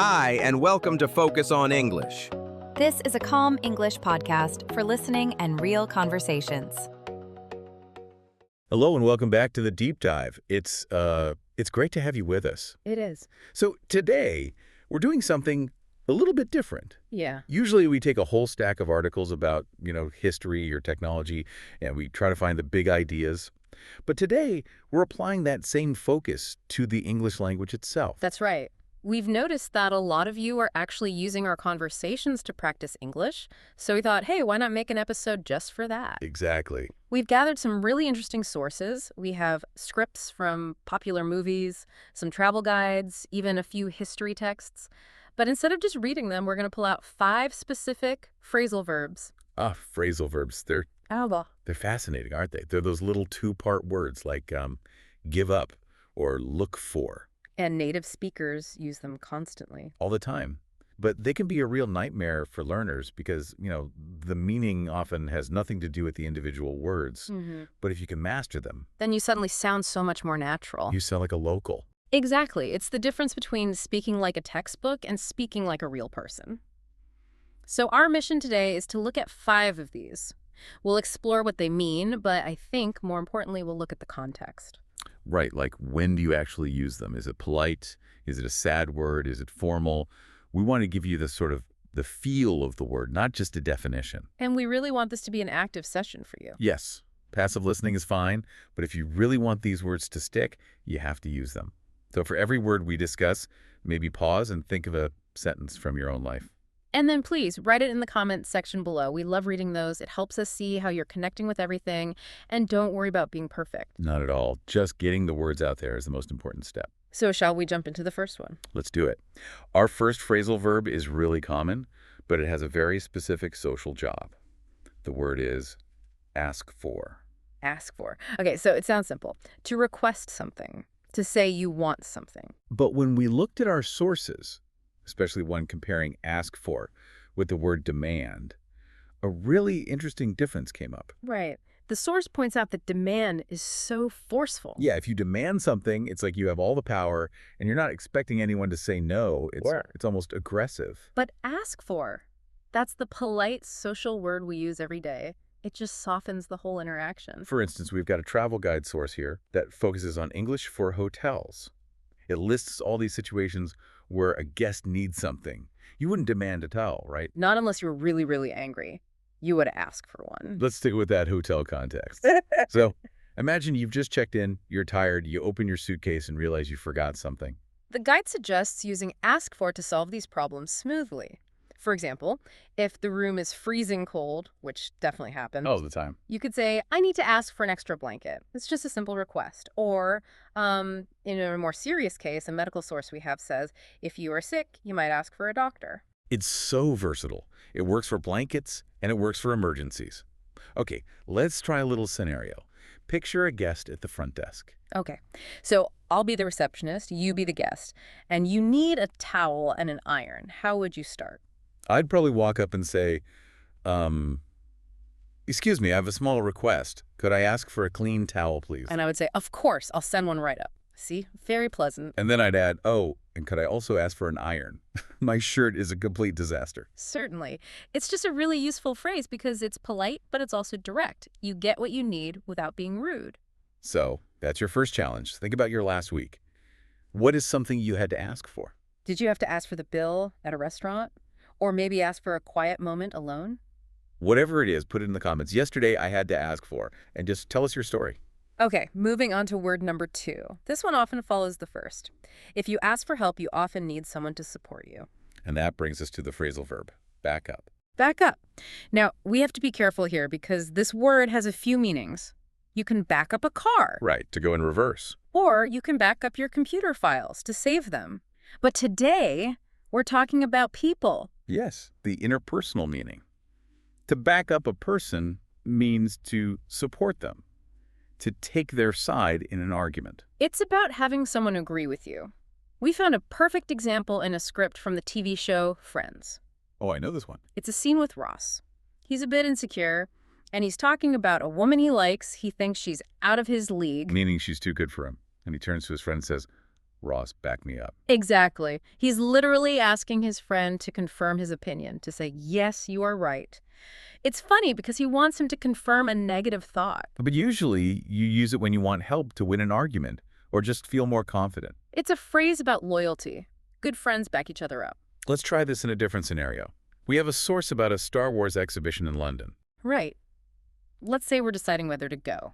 Hi, and welcome to Focus on English. This is a calm English podcast for listening and real conversations. Hello and welcome back to the Deep Dive. It's great to have you with us. It is. So today, we're doing something a little bit different. Yeah. Usually we take a whole stack of articles about, history or technology, and we try to find the big ideas. But today, we're applying that same focus to the English language itself. That's right. We've noticed that a lot of you are actually using our conversations to practice English, so we thought, hey, why not make an episode just for that? Exactly. We've gathered some really interesting sources. We have scripts from popular movies, some travel guides, even a few history texts. But instead of just reading them, we're going to pull out 5 specific phrasal verbs. Phrasal verbs. They're fascinating, aren't they? They're those little 2-part words like give up or look for. And native speakers use them constantly. All the time. But they can be a real nightmare for learners because, the meaning often has nothing to do with the individual words. Mm-hmm. But if you can master them, Then you suddenly sound so much more natural. you sound like a local. Exactly. It's the difference between speaking like a textbook and speaking like a real person. So our mission today is to look at 5 of these. We'll explore what they mean, but I think, more importantly, we'll look at the context. Right, like when do you actually use them? Is it polite? Is it a sad word? Is it formal? We want to give you the feel of the word, not just a definition. And we really want this to be an active session for you. Yes, passive listening is fine, but if you really want these words to stick, you have to use them. So for every word we discuss, maybe pause and think of a sentence from your own life. And then please write it in the comments section below. We love reading those. It helps us see how you're connecting with everything. And don't worry about being perfect. Not at all. Just getting the words out there is the most important step. So shall we jump into the first one? Let's do it. Our first phrasal verb is really common, but it has a very specific social job. The word is ask for. Ask for. Okay, so it sounds simple. To request something. To say you want something. But when we looked at our sources, especially one comparing ask for with the word demand, a really interesting difference came up. Right. The source points out that demand is so forceful. Yeah, if you demand something, it's like you have all the power and you're not expecting anyone to say no. It's almost aggressive. But ask for. That's the polite social word we use every day. It just softens the whole interaction. For instance, we've got a travel guide source here that focuses on English for hotels. It lists all these situations where a guest needs something. You wouldn't demand a towel, right? Not unless you're really, really angry. You would ask for one. Let's stick with that hotel context. So imagine you've just checked in, you're tired, you open your suitcase and realize you forgot something. The guide suggests using ask for to solve these problems smoothly. For example, if the room is freezing cold, which definitely happens, All the time. you could say, I need to ask for an extra blanket. It's just a simple request. Or, in a more serious case, a medical source we have says, if you are sick, you might ask for a doctor. It's so versatile. It works for blankets and it works for emergencies. Okay, let's try a little scenario. Picture a guest at the front desk. Okay, so I'll be the receptionist, you be the guest, and you need a towel and an iron. How would you start? I'd probably walk up and say, excuse me, I have a small request. Could I ask for a clean towel, please? And I would say, of course, I'll send one right up. See? Very pleasant. And then I'd add, oh, and could I also ask for an iron? My shirt is a complete disaster. Certainly. It's just a really useful phrase because it's polite, but it's also direct. You get what you need without being rude. So that's your first challenge. Think about your last week. What is something you had to ask for? Did you have to ask for the bill at a restaurant? Or maybe ask for a quiet moment alone? Whatever it is, put it in the comments. Yesterday I had to ask for, and just tell us your story. Okay, moving on to word number 2. This one often follows the first. If you ask for help, you often need someone to support you. And that brings us to the phrasal verb, back up. Back up. Now, we have to be careful here because this word has a few meanings. You can back up a car. Right, to go in reverse. Or you can back up your computer files to save them. But today, we're talking about people. Yes, the interpersonal meaning. To back up a person means to support them, to take their side in an argument. It's about having someone agree with you. We found a perfect example in a script from the TV show Friends. Oh, I know this one. It's a scene with Ross. He's a bit insecure, and he's talking about a woman he likes. He thinks she's out of his league. Meaning she's too good for him. And he turns to his friend and says, Ross, back me up. Exactly. He's literally asking his friend to confirm his opinion, to say, yes, you are right. It's funny because he wants him to confirm a negative thought. But usually, you use it when you want help to win an argument or just feel more confident. It's a phrase about loyalty. Good friends back each other up. Let's try this in a different scenario. We have a source about a Star Wars exhibition in London. Right. Let's say we're deciding whether to go.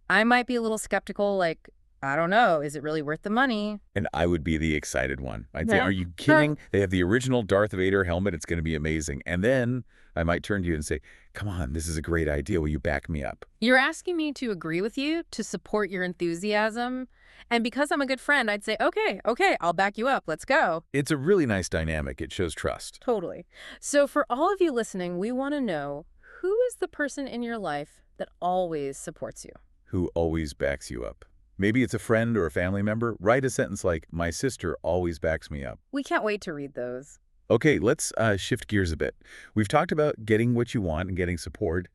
I might be a little skeptical, like, I don't know, is it really worth the money? And I would be the excited one. I'd say, Yeah. are you kidding? They have the original Darth Vader helmet. It's going to be amazing. And then I might turn to you and say, come on, this is a great idea. Will you back me up? You're asking me to agree with you, to support your enthusiasm. And because I'm a good friend, I'd say, okay, I'll back you up. Let's go. It's a really nice dynamic. It shows trust. Totally. So for all of you listening, we want to know, who is the person in your life that always supports you? Who always backs you up? Maybe it's a friend or a family member. Write a sentence like, my sister always backs me up. We can't wait to read those. Okay, let's shift gears a bit. We've talked about getting what you want and getting support,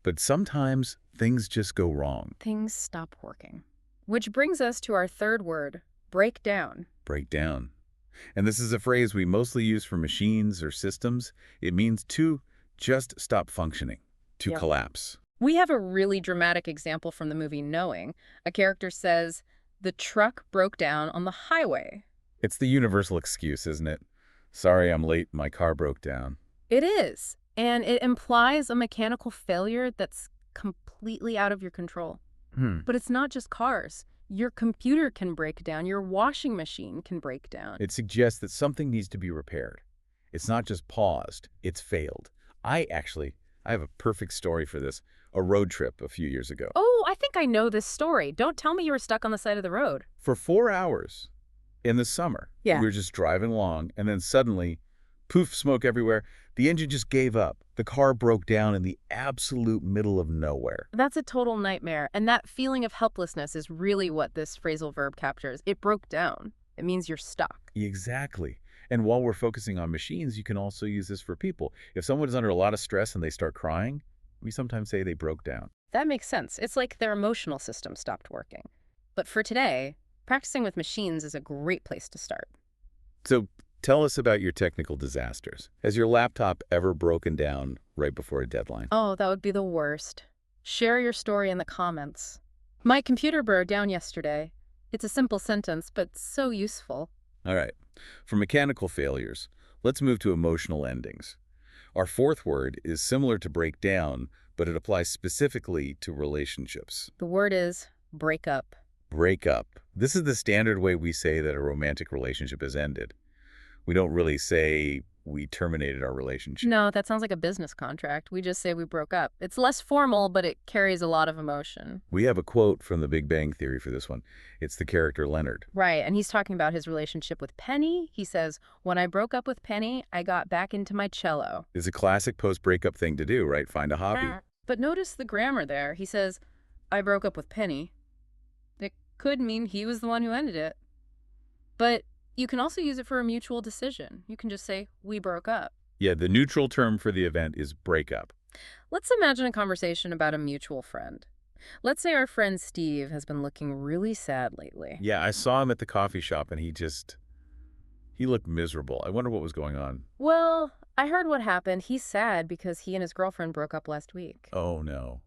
but sometimes things just go wrong. Things stop working. Which brings us to our third word, break down. Break down. And this is a phrase we mostly use for machines or systems. It means to just stop functioning, to collapse. We have a really dramatic example from the movie Knowing. A character says, the truck broke down on the highway. It's the universal excuse, isn't it? Sorry, I'm late. My car broke down. It is. And it implies a mechanical failure that's completely out of your control. But it's not just cars. Your computer can break down. Your washing machine can break down. It suggests that something needs to be repaired. It's not just paused. It's failed. I have a perfect story for this. A road trip a few years ago. Oh, I think I know this story. Don't tell me you were stuck on the side of the road. For 4 hours in the summer, we were just driving along, and then suddenly, poof, smoke everywhere. The engine just gave up. The car broke down in the absolute middle of nowhere. That's a total nightmare. And that feeling of helplessness is really what this phrasal verb captures. It broke down. It means you're stuck. Exactly. And while we're focusing on machines, you can also use this for people. If someone is under a lot of stress and they start crying, we sometimes say they broke down. That makes sense. It's like their emotional system stopped working. But for today, practicing with machines is a great place to start. So tell us about your technical disasters. Has your laptop ever broken down right before a deadline? Oh, that would be the worst. Share your story in the comments. My computer broke down yesterday. It's a simple sentence, but so useful. All right. For mechanical failures, let's move to emotional endings. Our fourth word is similar to break down, but it applies specifically to relationships. The word is break up. Break up. This is the standard way we say that a romantic relationship has ended. We don't really say we terminated our relationship. No, that sounds like a business contract. We just say we broke up. It's less formal, but it carries a lot of emotion. We have a quote from The Big Bang Theory for this one. It's the character Leonard. Right, and he's talking about his relationship with Penny. He says, when I broke up with Penny, I got back into my cello. It's a classic post-breakup thing to do, right? Find a hobby. But notice the grammar there. He says, I broke up with Penny. It could mean he was the one who ended it. But you can also use it for a mutual decision. You can just say, we broke up. Yeah, the neutral term for the event is breakup. Let's imagine a conversation about a mutual friend. Let's say our friend Steve has been looking really sad lately. Yeah, I saw him at the coffee shop and he looked miserable. I wonder what was going on. Well, I heard what happened. He's sad because he and his girlfriend broke up last week. Oh, no.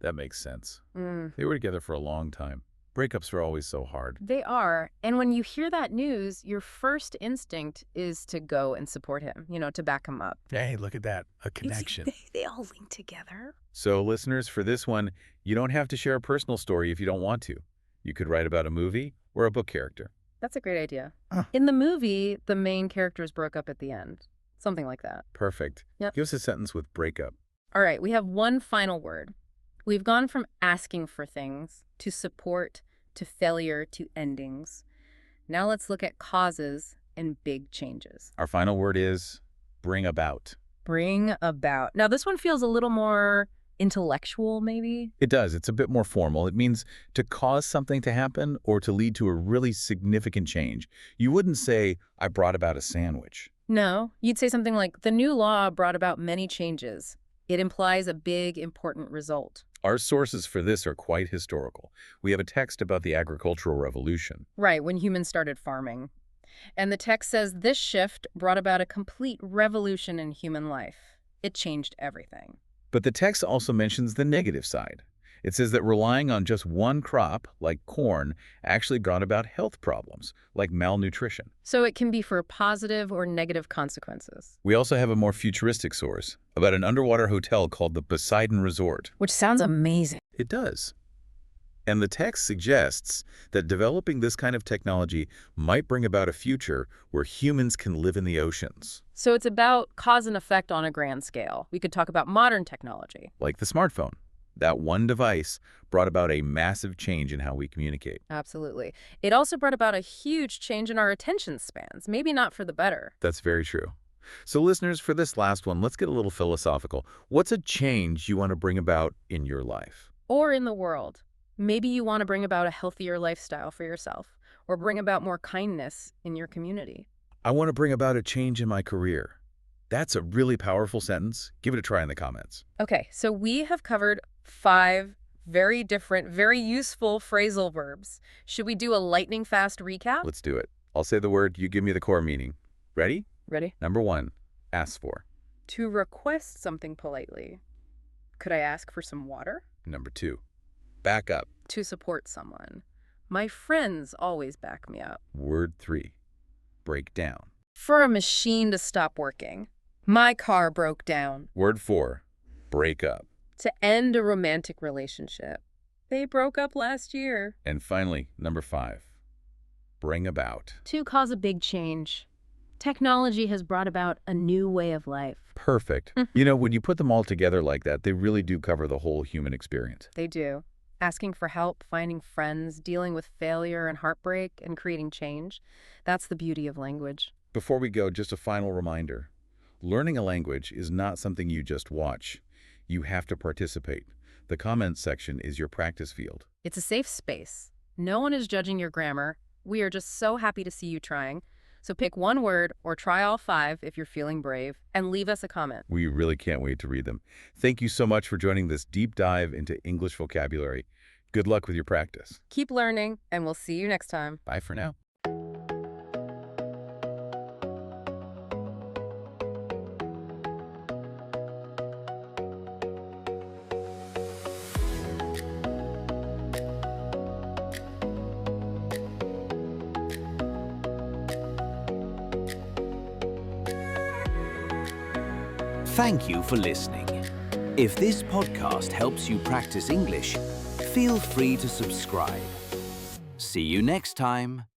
That makes sense. They were together for a long time. Breakups are always so hard. They are. And when you hear that news, your first instinct is to go and support him, to back him up. Hey, look at that. A connection. They all link together. So, listeners, for this one, you don't have to share a personal story if you don't want to. You could write about a movie or a book character. That's a great idea. In the movie, the main characters broke up at the end. Something like that. Perfect. Yep. Give us a sentence with breakup. All right, we have one final word. We've gone from asking for things to support to failure to endings. Now let's look at causes and big changes. Our final word is bring about. Bring about. Now this one feels a little more intellectual, maybe? It does. It's a bit more formal. It means to cause something to happen or to lead to a really significant change. You wouldn't say, I brought about a sandwich. No, you'd say something like, the new law brought about many changes. It implies a big, important result. Our sources for this are quite historical. We have a text about the agricultural revolution. Right, when humans started farming. And the text says this shift brought about a complete revolution in human life. It changed everything. But the text also mentions the negative side. It says that relying on just one crop, like corn, actually brought about health problems, like malnutrition. So it can be for positive or negative consequences. We also have a more futuristic source about an underwater hotel called the Poseidon Resort. Which sounds amazing. It does. And the text suggests that developing this kind of technology might bring about a future where humans can live in the oceans. So it's about cause and effect on a grand scale. We could talk about modern technology. Like the smartphone. That one device brought about a massive change in how we communicate. Absolutely. It also brought about a huge change in our attention spans, maybe not for the better. That's very true. So listeners, for this last one, let's get a little philosophical. What's a change you want to bring about in your life? Or in the world. Maybe you want to bring about a healthier lifestyle for yourself, or bring about more kindness in your community. I want to bring about a change in my career. That's a really powerful sentence. Give it a try in the comments. Okay, so we have covered 5 very different, very useful phrasal verbs. Should we do a lightning fast recap? Let's do it. I'll say the word, you give me the core meaning. Ready? Ready? Number 1, ask for. To request something politely. Could I ask for some water? Number 2, back up. To support someone. My friends always back me up. Word 3, break down. For a machine to stop working. My car broke down. Word 4, break up. To end a romantic relationship. They broke up last year. And finally, number 5, bring about. To cause a big change. Technology has brought about a new way of life. Perfect. You know, when you put them all together like that, they really do cover the whole human experience. They do. Asking for help, finding friends, dealing with failure and heartbreak, and creating change. That's the beauty of language. Before we go, just a final reminder. Learning a language is not something you just watch. You have to participate. The comments section is your practice field. It's a safe space. No one is judging your grammar. We are just so happy to see you trying. So pick one word or try all 5 if you're feeling brave, and leave us a comment. We really can't wait to read them. Thank you so much for joining this deep dive into English vocabulary. Good luck with your practice. Keep learning, and we'll see you next time. Bye for now. Thank you for listening. If this podcast helps you practice English, feel free to subscribe. See you next time.